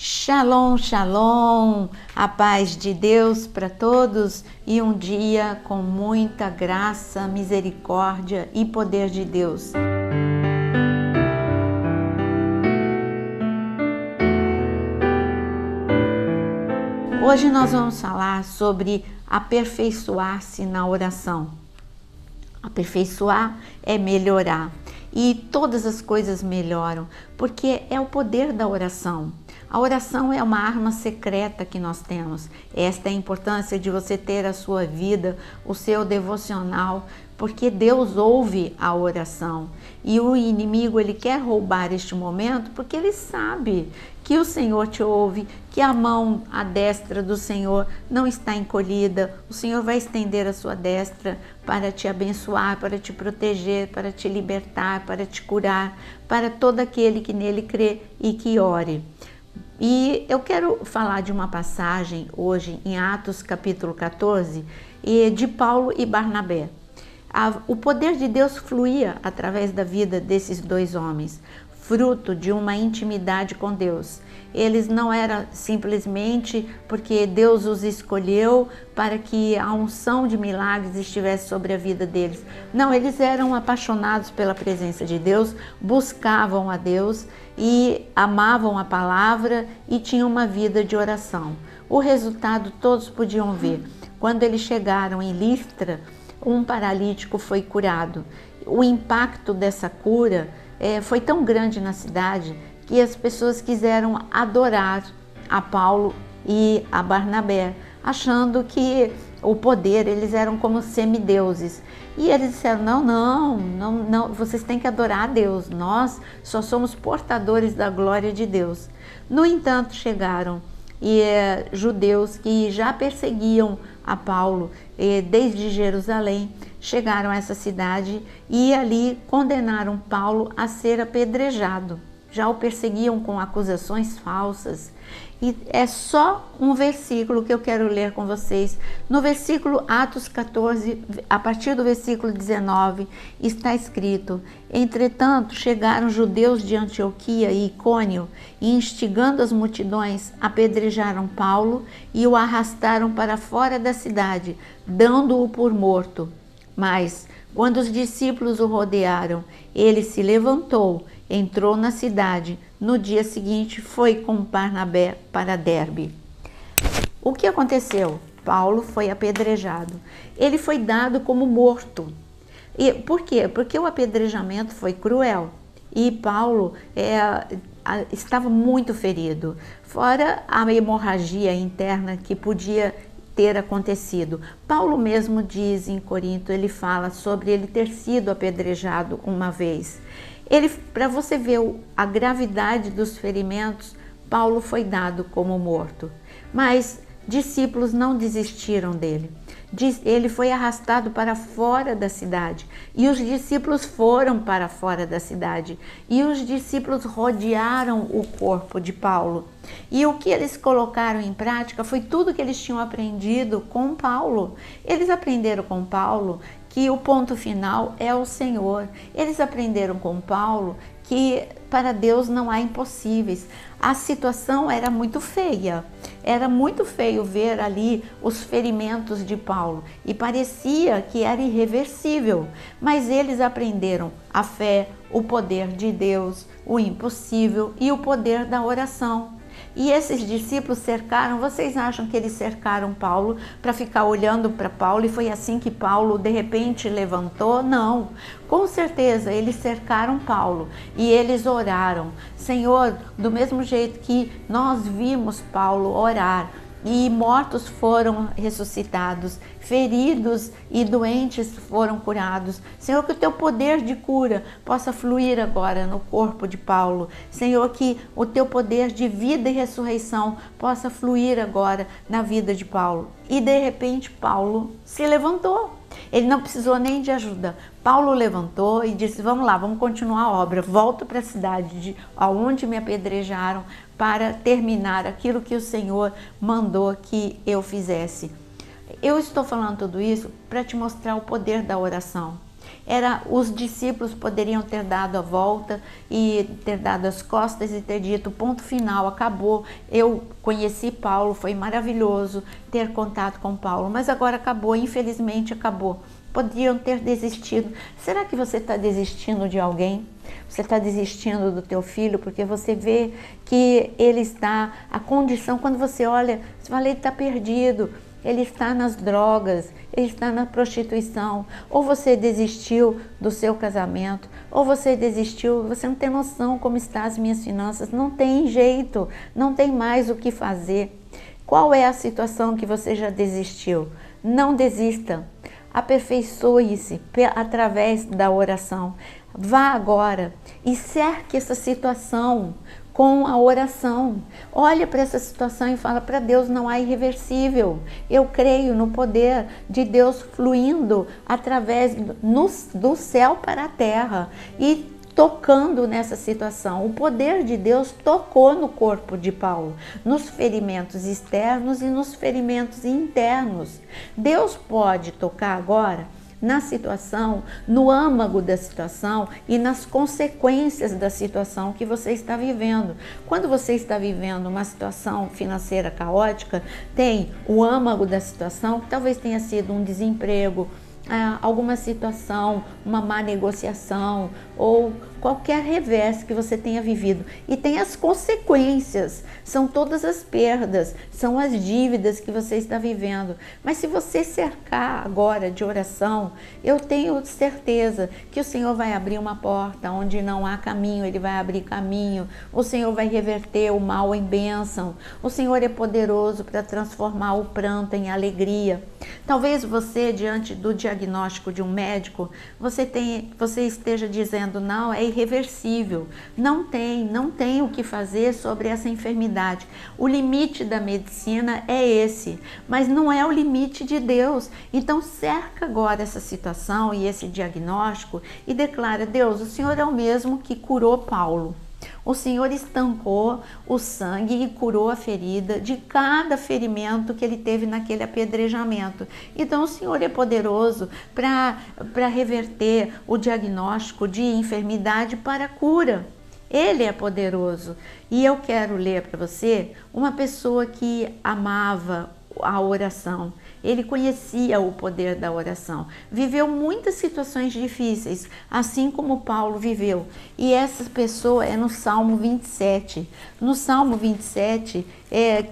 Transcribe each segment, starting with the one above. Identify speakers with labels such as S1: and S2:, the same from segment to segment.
S1: Shalom, shalom, a paz de Deus para todos e um dia com muita graça, misericórdia e poder de Deus. Hoje nós vamos falar sobre aperfeiçoar-se na oração. Aperfeiçoar é melhorar e todas as coisas melhoram porque é o poder da oração. A oração é uma arma secreta que nós temos. Esta é a importância de você ter a sua vida, o seu devocional, porque Deus ouve a oração. E o inimigo, ele quer roubar este momento porque ele sabe que o Senhor te ouve, que a mão, a destra do Senhor não está encolhida. O Senhor vai estender a sua destra para te abençoar, para te proteger, para te libertar, para te curar, para todo aquele que nele crê e que ore. E eu quero falar de uma passagem hoje em Atos capítulo 14, de Paulo e Barnabé. O poder de Deus fluía através da vida desses dois homens, fruto de uma intimidade com Deus. Eles não eram simplesmente porque Deus os escolheu para que a unção de milagres estivesse sobre a vida deles. Não, eles eram apaixonados pela presença de Deus, buscavam a Deus e amavam a palavra e tinham uma vida de oração. O resultado todos podiam ver. Quando eles chegaram em Listra, um paralítico foi curado. O impacto dessa cura foi tão grande na cidade que as pessoas quiseram adorar a Paulo e a Barnabé, achando que o poder, eles eram como semideuses. E eles disseram, não, vocês têm que adorar a Deus, nós só somos portadores da glória de Deus. No entanto, chegaram judeus que já perseguiam a Paulo desde Jerusalém, chegaram a essa cidade e ali condenaram Paulo a ser apedrejado. Já o perseguiam com acusações falsas. E é só um versículo que eu quero ler com vocês. No versículo Atos 14, a partir do versículo 19, está escrito: Entretanto, chegaram judeus de Antioquia e Icônio, e instigando as multidões, apedrejaram Paulo e o arrastaram para fora da cidade, dando-o por morto. Mas, quando os discípulos o rodearam, ele se levantou, entrou na cidade. No dia seguinte, foi com Barnabé para Derbe. O que aconteceu? Paulo foi apedrejado. Ele foi dado como morto. E por quê? Porque o apedrejamento foi cruel. E Paulo estava muito ferido. Fora a hemorragia interna que podia ter acontecido. Paulo mesmo diz em Corinto, ele fala sobre ele ter sido apedrejado uma vez. Para você ver a gravidade dos ferimentos, Paulo foi dado como morto. Mas discípulos não desistiram dele. Ele foi arrastado para fora da cidade e os discípulos foram para fora da cidade e os discípulos rodearam o corpo de Paulo. E o que eles colocaram em prática foi tudo que eles tinham aprendido com Paulo. Eles aprenderam com Paulo que o ponto final é o Senhor. Eles aprenderam com Paulo que para Deus não há impossíveis. A situação era muito feia. Era muito feio ver ali os ferimentos de Paulo e parecia que era irreversível. Mas eles aprenderam a fé, o poder de Deus, o impossível e o poder da oração. E esses discípulos cercaram, vocês acham que eles cercaram Paulo para ficar olhando para Paulo e foi assim que Paulo de repente levantou? Não, com certeza eles cercaram Paulo e eles oraram. Senhor, do mesmo jeito que nós vimos Paulo orar, e mortos foram ressuscitados, feridos e doentes foram curados. Senhor, que o teu poder de cura possa fluir agora no corpo de Paulo. Senhor, que o teu poder de vida e ressurreição possa fluir agora na vida de Paulo. E de repente Paulo se levantou. Ele não precisou nem de ajuda. Paulo levantou e disse, vamos lá, vamos continuar a obra. Volto para a cidade onde me apedrejaram para terminar aquilo que o Senhor mandou que eu fizesse. Eu estou falando tudo isso para te mostrar o poder da oração. Os discípulos poderiam ter dado a volta e ter dado as costas e ter dito: ponto final, acabou, eu conheci Paulo, foi maravilhoso ter contato com Paulo, mas agora acabou, infelizmente acabou. Poderiam ter desistido. Será que você está desistindo de alguém? Você está desistindo do teu filho porque você vê que ele está, a condição, quando você olha, você fala: ele está perdido, ele está nas drogas, ele está na prostituição. Ou você desistiu do seu casamento, ou você desistiu, você não tem noção como estão as minhas finanças, não tem jeito, não tem mais o que fazer. Qual é a situação que você já desistiu? Não desista. Aperfeiçoe-se através da oração. Vá agora e cerque essa situação com a oração. Olha para essa situação e fala: para Deus não há irreversível. Eu creio no poder de Deus fluindo através do céu para a terra e tocando nessa situação. O poder de Deus tocou no corpo de Paulo, nos ferimentos externos e nos ferimentos internos. Deus pode tocar agora na situação, no âmago da situação e nas consequências da situação que você está vivendo. Quando você está vivendo uma situação financeira caótica, tem o âmago da situação, que talvez tenha sido um desemprego, alguma situação, uma má negociação ou qualquer revés que você tenha vivido. E tem as consequências, são todas as perdas, são as dívidas que você está vivendo. Mas se você cercar agora de oração, eu tenho certeza que o Senhor vai abrir uma porta onde não há caminho, Ele vai abrir caminho. O Senhor vai reverter o mal em bênção. O Senhor é poderoso para transformar o pranto em alegria. Talvez você, diante do diagnóstico de um médico, você esteja dizendo: não, é irreversível, não tem o que fazer sobre essa enfermidade. O limite da medicina é esse, mas não é o limite de Deus. Então cerca agora essa situação e esse diagnóstico e declara: Deus, o Senhor é o mesmo que curou Paulo. O Senhor estancou o sangue e curou a ferida de cada ferimento que ele teve naquele apedrejamento. Então o Senhor é poderoso para reverter o diagnóstico de enfermidade para a cura. Ele é poderoso. E eu quero ler para você uma pessoa que amava a oração. Ele conhecia o poder da oração, viveu muitas situações difíceis, assim como Paulo viveu. E essa pessoa é no Salmo 27. No Salmo 27,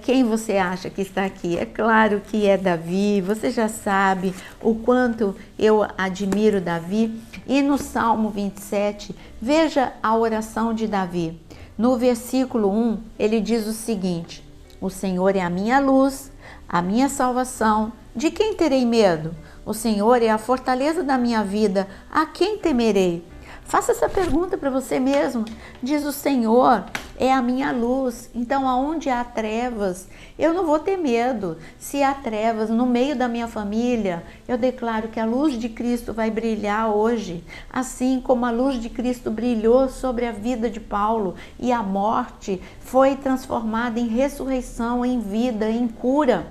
S1: quem você acha que está aqui? É claro que é Davi, você já sabe o quanto eu admiro Davi. E no Salmo 27, veja a oração de Davi. No versículo 1, ele diz o seguinte: o Senhor é a minha luz, a minha salvação, de quem terei medo? O Senhor é a fortaleza da minha vida, a quem temerei? Faça essa pergunta para você mesmo. Diz: o Senhor é a minha luz, então aonde há trevas, eu não vou ter medo. Se há trevas no meio da minha família, eu declaro que a luz de Cristo vai brilhar hoje, assim como a luz de Cristo brilhou sobre a vida de Paulo e a morte foi transformada em ressurreição, em vida, em cura.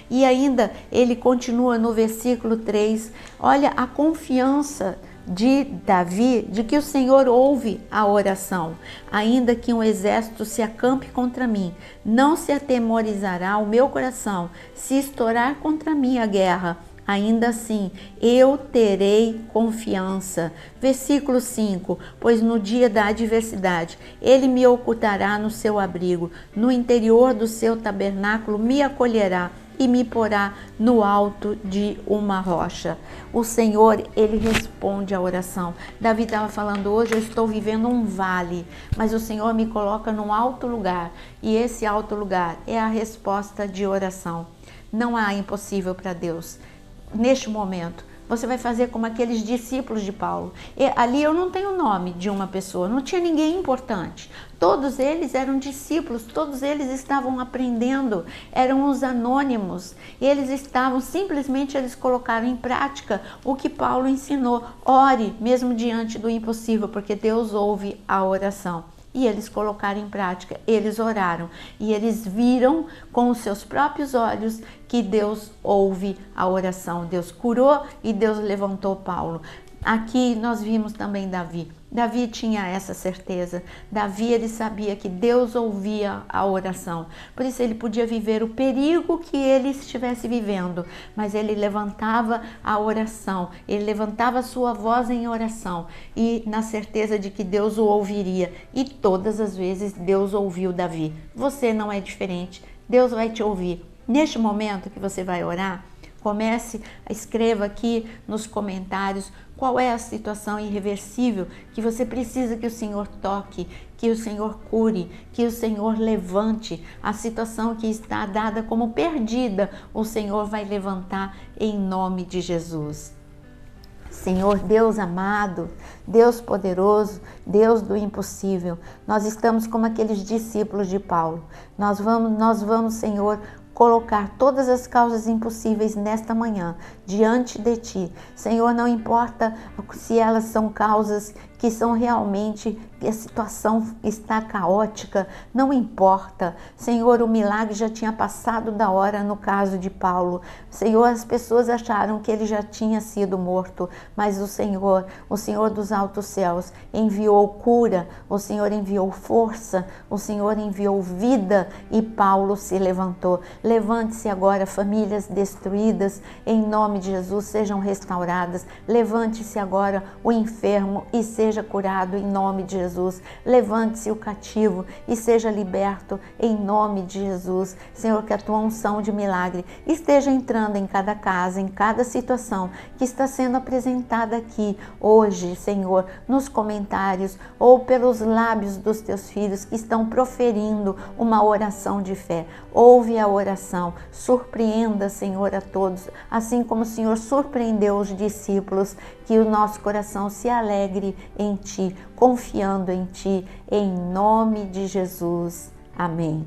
S1: E ainda ele continua no versículo 3, olha a confiança de Davi, de que o Senhor ouve a oração. Ainda que um exército se acampe contra mim, não se atemorizará o meu coração. Se estourar contra mim a guerra, ainda assim eu terei confiança. Versículo 5, pois no dia da adversidade ele me ocultará no seu abrigo, no interior do seu tabernáculo me acolherá e me porá no alto de uma rocha. O Senhor, Ele responde à oração. Davi estava falando: hoje eu estou vivendo um vale, mas o Senhor me coloca num alto lugar, e esse alto lugar é a resposta de oração. Não há impossível para Deus. Neste momento, você vai fazer como aqueles discípulos de Paulo. Ali eu não tenho o nome de uma pessoa, não tinha ninguém importante. Todos eles eram discípulos, todos eles estavam aprendendo, eram os anônimos. Eles eles colocaram em prática o que Paulo ensinou. Ore mesmo diante do impossível, porque Deus ouve a oração. E eles colocaram em prática, eles oraram e eles viram com os seus próprios olhos que Deus ouve a oração. Deus curou e Deus levantou Paulo. Aqui nós vimos também Davi. Davi tinha essa certeza. Davi, ele sabia que Deus ouvia a oração. Por isso ele podia viver o perigo que ele estivesse vivendo, mas ele levantava a oração, ele levantava a sua voz em oração e na certeza de que Deus o ouviria. E todas as vezes Deus ouviu Davi. Você não é diferente. Deus vai te ouvir. Neste momento que você vai orar, escreva aqui nos comentários qual é a situação irreversível que você precisa que o Senhor toque, que o Senhor cure, que o Senhor levante. A situação que está dada como perdida, o Senhor vai levantar em nome de Jesus. Senhor Deus amado, Deus poderoso, Deus do impossível, nós estamos como aqueles discípulos de Paulo. Nós vamos, Senhor, colocar todas as causas impossíveis nesta manhã diante de Ti. Senhor, não importa se elas são causas que são realmente, que a situação está caótica, não importa. Senhor, o milagre já tinha passado da hora no caso de Paulo. Senhor, as pessoas acharam que ele já tinha sido morto, mas o Senhor dos altos céus, enviou cura, o Senhor enviou força, o Senhor enviou vida e Paulo se levantou. Levante-se agora, famílias destruídas, em nome de Jesus, sejam restauradas. Levante-se agora o enfermo e seja curado em nome de Jesus. Levante-se o cativo e seja liberto em nome de Jesus. Senhor, que a tua unção de milagre esteja entrando em cada casa, em cada situação que está sendo apresentada aqui hoje, Senhor, nos comentários ou pelos lábios dos teus filhos que estão proferindo uma oração de fé. Ouve a oração, surpreenda, Senhor, a todos, assim como o Senhor surpreendeu os discípulos, que o nosso coração se alegre em Ti, confiando em Ti, em nome de Jesus. Amém.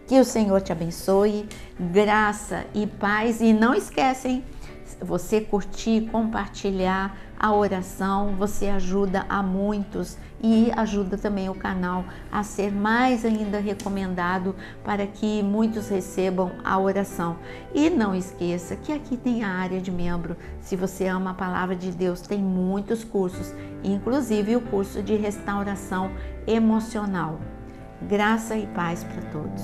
S1: Que o Senhor te abençoe, graça e paz. E não esquecem, você curtir, compartilhar a oração, você ajuda a muitos e ajuda também o canal a ser mais ainda recomendado para que muitos recebam a oração. E não esqueça que aqui tem a área de membro. Se você ama a palavra de Deus, tem muitos cursos, inclusive o curso de restauração emocional. Graça e paz para todos.